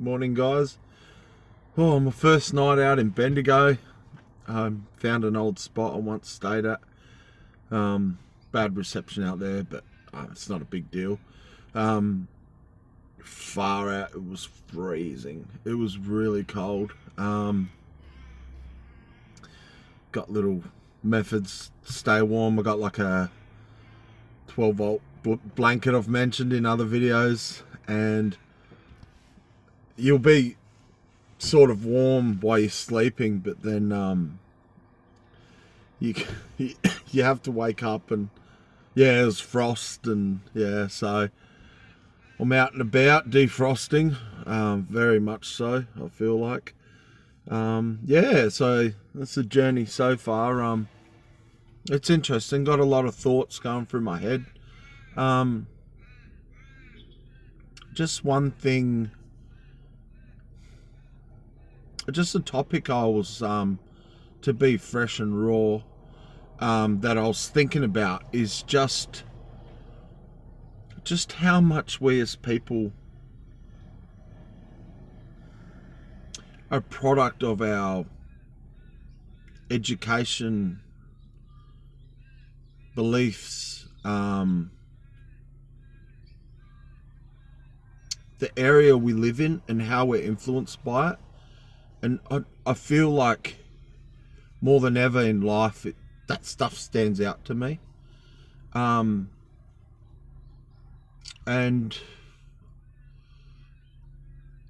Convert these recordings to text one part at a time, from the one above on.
Morning, guys. Oh, my first night out in Bendigo. Found an old spot I once stayed at. Bad reception out there, but it's not a big deal. Far out, it was freezing. It was really cold. Got little methods to stay warm. I got like a 12-volt blanket I've mentioned in other videos, and you'll be sort of warm while you're sleeping, but then you you have to wake up, and yeah, it was frost, and yeah, so I'm out and about defrosting, very much so, I feel like. Yeah, so that's the journey so far. It's interesting, got a lot of thoughts going through my head. Just one thing, just a topic I was, to be fresh and raw, that I was thinking about is just how much we as people are a product of our education, beliefs, the area we live in and how we're influenced by it. And I feel like more than ever in life, that stuff stands out to me. And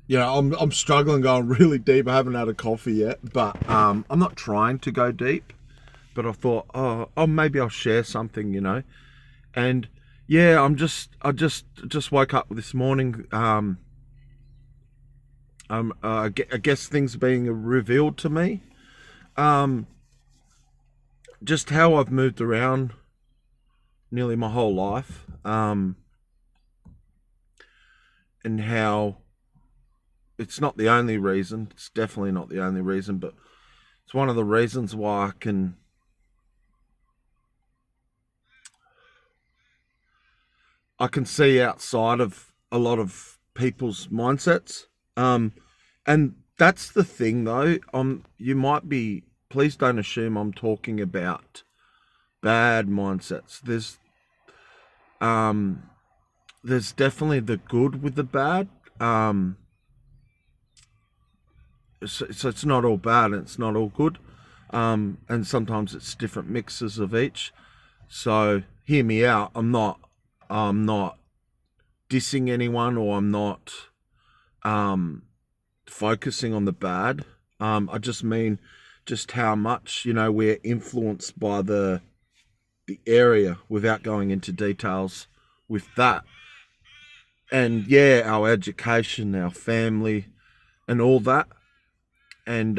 yeah, I'm struggling going really deep. I haven't had a coffee yet, but I'm not trying to go deep. But I thought, oh, maybe I'll share something, And yeah, I just woke up this morning. I guess things being revealed to me. Just how I've moved around nearly my whole life. And how it's not the only reason. It's definitely not the only reason, but it's one of the reasons why I can see outside of a lot of people's mindsets. And that's the thing, though. You might be, please don't assume I'm talking about bad mindsets. There's definitely the good with the bad. So it's not all bad and it's not all good. And sometimes it's different mixes of each. So hear me out. I'm not dissing anyone, or I'm not focusing on the bad. I just mean just how much, we're influenced by the area, without going into details with that. And yeah, our education, our family, and all that. And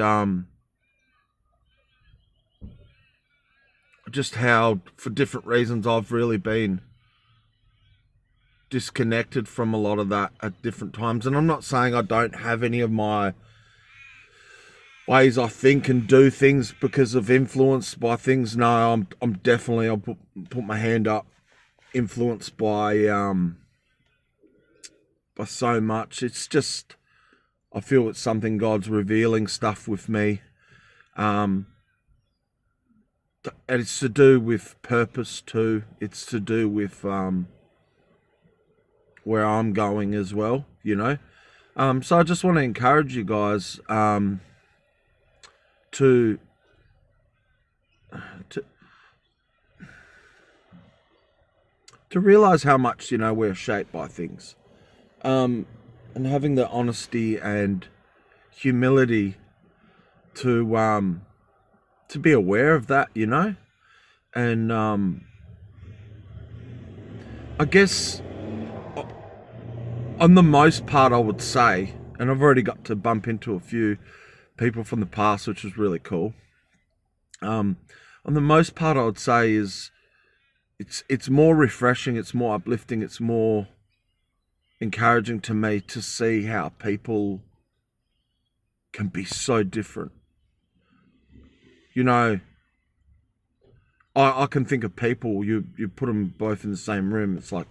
just how, for different reasons, I've really been disconnected from a lot of that at different times. And I'm not saying I don't have any of my ways I think and do things because of influenced by things. No, I'm definitely, I'll put my hand up, influenced by so much. It's just, I feel it's something God's revealing stuff with me. And it's to do with purpose too. It's to do with where I'm going as well, So I just want to encourage you guys to realize how much, we're shaped by things. And having the honesty and humility to be aware of that, And I guess on the most part, I would say, and I've already got to bump into a few people from the past, which is really cool. On the most part, I would say is it's more refreshing, it's more uplifting, it's more encouraging to me to see how people can be so different. I can think of people, you put them both in the same room, it's like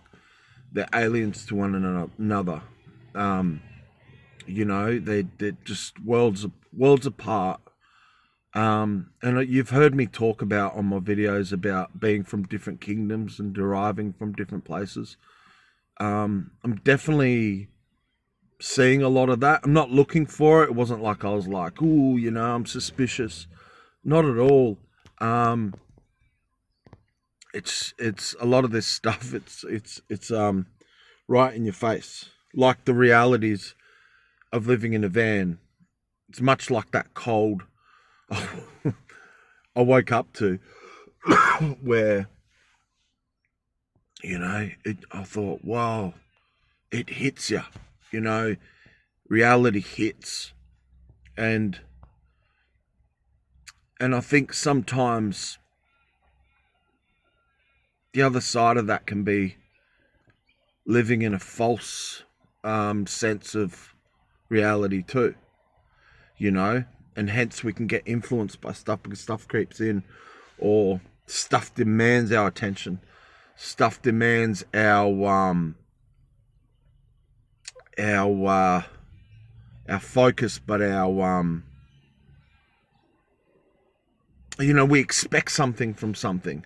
they're aliens to one another. You know, they're just worlds apart. And you've heard me talk about on my videos about being from different kingdoms and deriving from different places. I'm definitely seeing a lot of that. I'm not looking for it. It wasn't like I was like, ooh, you know, I'm suspicious. Not at all. It's a lot of this stuff. It's right in your face, like the realities of living in a van. It's much like that cold I woke up to, where, you know, I thought, wow, it hits you, you know, reality hits. And I think sometimes the other side of that can be living in a false sense of reality too, you know, and hence we can get influenced by stuff because stuff creeps in, or stuff demands our attention, stuff demands our focus, but you know, we expect something from something,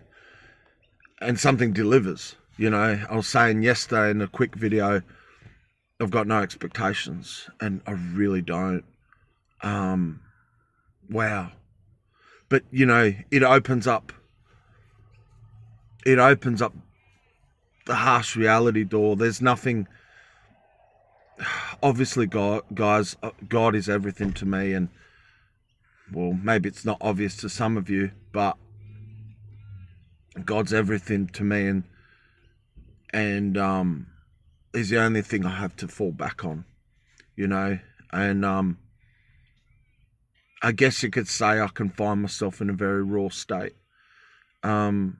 and something delivers. You know, I was saying yesterday in a quick video, I've got no expectations, and I really don't. Wow. But you know, it opens up the harsh reality door. There's nothing. Obviously, God is everything to me, and well, maybe it's not obvious to some of you, but God's everything to me, and He's the only thing I have to fall back on, you know. And I guess you could say I can find myself in a very raw state. And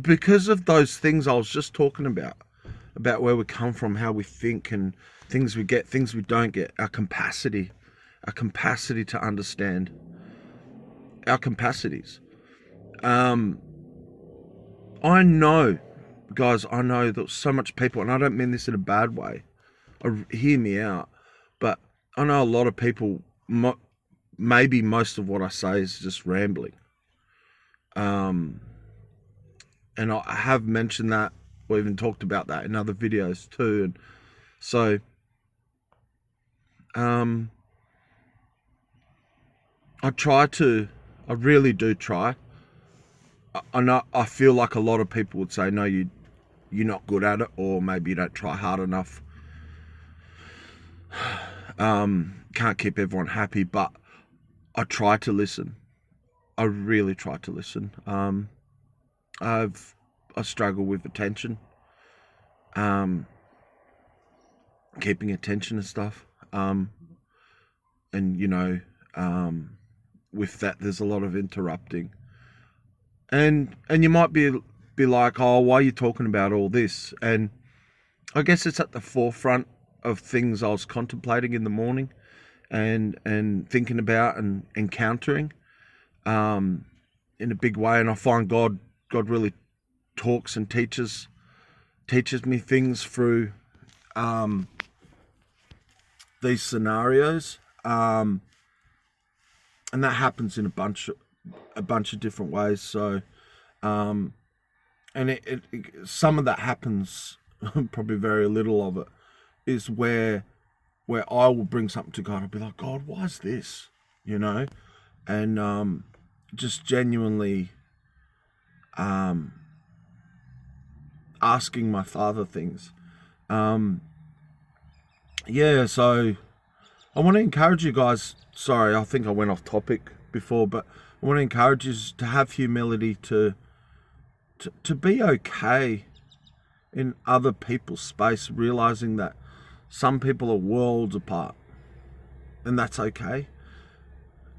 because of those things I was just talking about where we come from, how we think, and things we get, things we don't get, our capacity to understand, our capacities. I know, guys, I know that so much people, and I don't mean this in a bad way, hear me out, but I know a lot of people, maybe most of what I say is just rambling. And I have mentioned that, or even talked about that in other videos too. And so, I really do try. I know, I feel like a lot of people would say, no, you're not good at it, or maybe you don't try hard enough. Can't keep everyone happy, but I try to listen. I really try to listen. I struggle with attention, keeping attention and stuff. And you know, with that, there's a lot of interrupting. And you might be like, oh, why are you talking about all this? And I guess it's at the forefront of things I was contemplating in the morning, and thinking about and encountering in a big way. And I find God really talks and teaches me things through these scenarios, and that happens in a bunch of different ways. So, and it some of that happens, probably very little of it, is where I will bring something to God. I'll be like, God, why is this? You know, and just genuinely asking my Father things. Yeah, so I want to encourage you guys. Sorry, I think I went off topic before, but I want to encourage you to have humility, to be okay in other people's space, realizing that some people are worlds apart, and that's okay.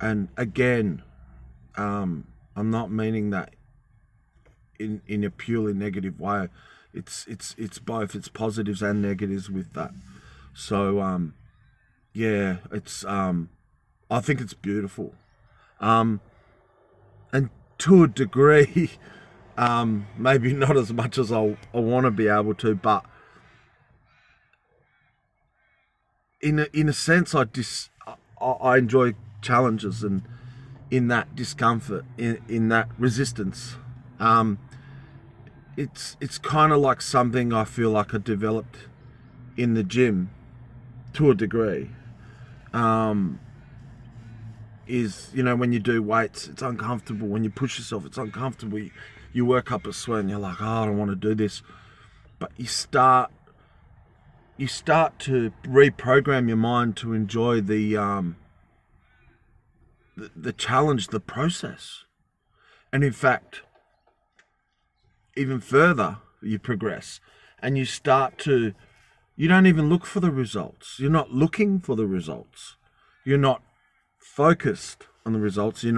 And again, I'm not meaning that in a purely negative way. It's both. It's positives and negatives with that. So yeah, it's I think it's beautiful, and to a degree, maybe not as much as I want to be able to, but in a sense, I enjoy challenges, and in that discomfort, in that resistance. It's kind of like something I feel like I developed in the gym to a degree. Is, when you do weights, it's uncomfortable. When you push yourself, it's uncomfortable. You work up a sweat and you're like, oh, I don't want to do this. But you start to reprogram your mind to enjoy the challenge, the process. And in fact, even further, you progress and you don't even look for the results. You're not looking for the results. You're not focused on the results. You're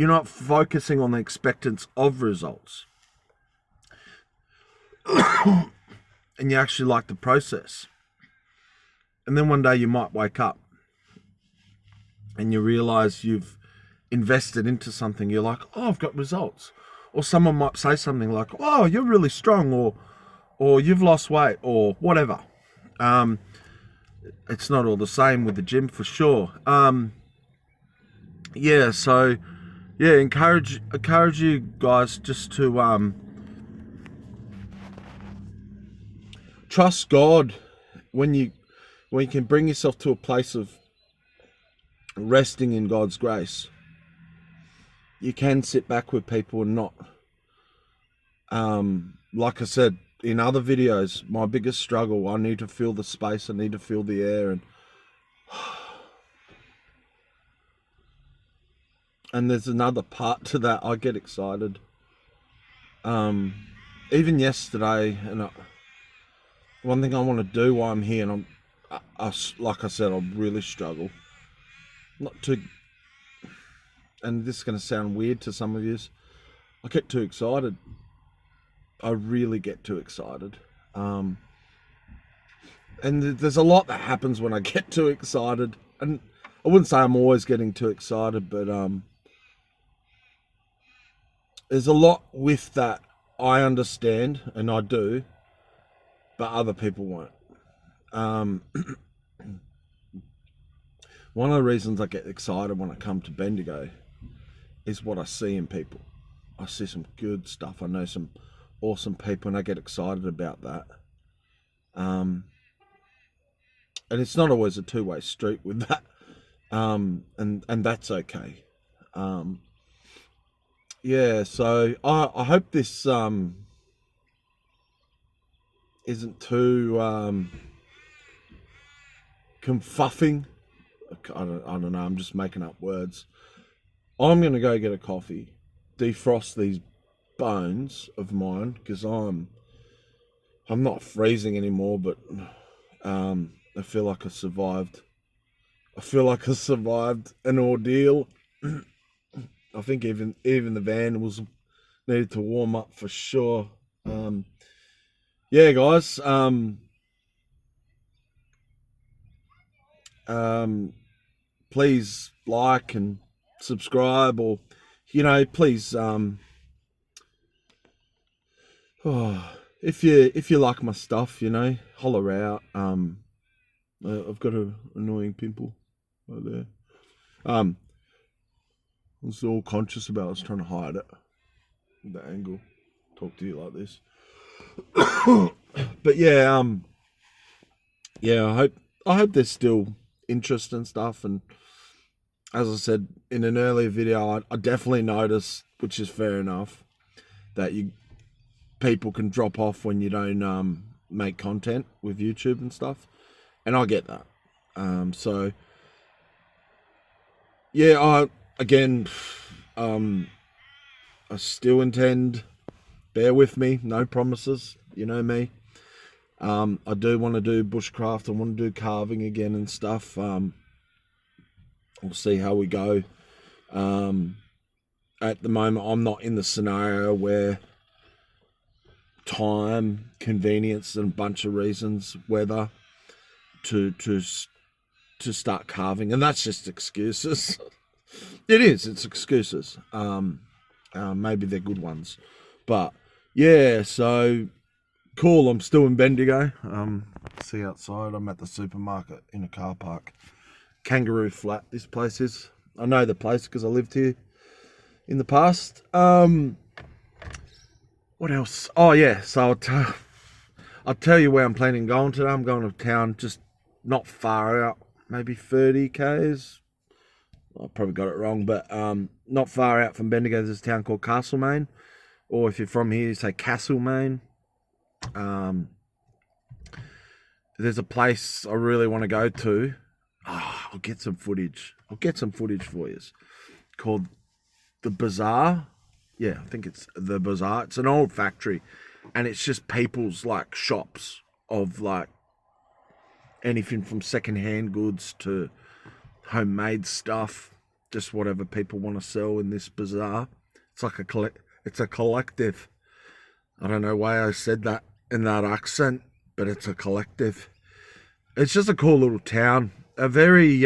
not focusing on the expectance of results. And you actually like the process. And then one day you might wake up and you realize you've invested into something. You're like, oh, I've got results. Or someone might say something like, oh, you're really strong, or you've lost weight, or whatever. It's not all the same with the gym, for sure. Encourage you guys just to trust God when you can bring yourself to a place of resting in God's grace. You can sit back with people and not, like I said in other videos, my biggest struggle, I need to feel the space, I need to feel the air, and there's another part to that. I get excited. Even yesterday, and one thing I want to do while I'm here, and like I said, I really struggle not to, and this is going to sound weird to some of you, I get too excited. I really get too excited. And there's a lot that happens when I get too excited. And I wouldn't say I'm always getting too excited, but there's a lot with that I understand, and I do, but other people won't. One of the reasons I get excited when I come to Bendigo is what I see in people. I see some good stuff. I know some awesome people, and I get excited about that. And it's not always a two-way street with that. And that's okay. So I hope this isn't too confuffing. I don't know, I'm just making up words. I'm going to go get a coffee, defrost these bones of mine, because I'm not freezing anymore, but I feel like I survived. I feel like I survived an ordeal. I think even the van needed to warm up for sure. Guys. Please like and subscribe, or please if you like my stuff, holler out. I've got an annoying pimple right there. I was all conscious about. I was trying to hide it with the angle. Talk to you like this. But I hope there's still interest and stuff. And as I said in an earlier video, I definitely noticed, which is fair enough, that people can drop off when you don't make content with YouTube and stuff, and I get that. I still intend, bear with me, no promises, you know me. I do want to do bushcraft, I want to do carving again and stuff. We'll see how we go. At the moment, I'm not in the scenario where time, convenience, and a bunch of reasons, weather, to start carving, and that's just excuses. It's excuses. Maybe they're good ones, but so cool. I'm still in Bendigo. See outside. I'm at the supermarket in a car park. Kangaroo Flat, this place is. I know the place because I lived here in the past. What else? Oh yeah, so I'll tell you where I'm planning on going today. I'm going to town, just not far out, maybe 30 k's. I probably got it wrong, but not far out from Bendigo. There's a town called Castlemaine, or if you're from here, you say Castlemaine. There's a place I really want to go to. I'll get some footage. I'll get some footage for you. Called the Bazaar. Yeah, I think it's the Bazaar. It's an old factory, and it's just people's like shops of like anything from secondhand goods to homemade stuff, just whatever people want to sell in this bazaar. It's like it's a collective. I don't know why I said that in that accent, but it's a collective. It's just a cool little town. A very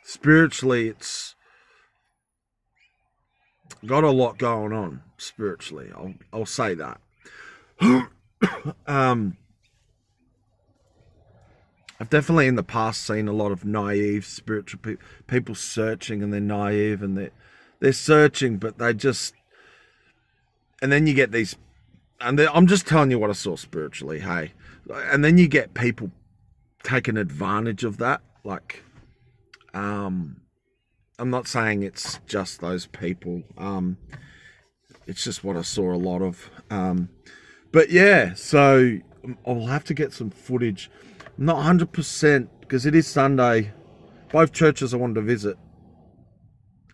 spiritually, it's got a lot going on spiritually. I'll say that. I've definitely in the past seen a lot of naive spiritual people searching, and they're naive and they're searching, but they just, and then you get these, and I'm just telling you what I saw spiritually, hey, and then you get people taking advantage of that. Like, I'm not saying it's just those people. It's just what I saw a lot of. But yeah, so I'll have to get some footage. I'm not 100% because it is Sunday. Both churches I wanted to visit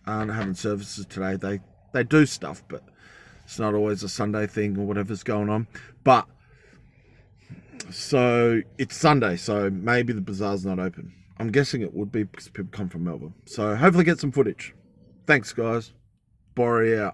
aren't having services today. They do stuff, but it's not always a Sunday thing or whatever's going on. But so it's Sunday, so maybe the bazaar's not open. I'm guessing it would be because people come from Melbourne. So hopefully get some footage. Thanks, guys. Borry out.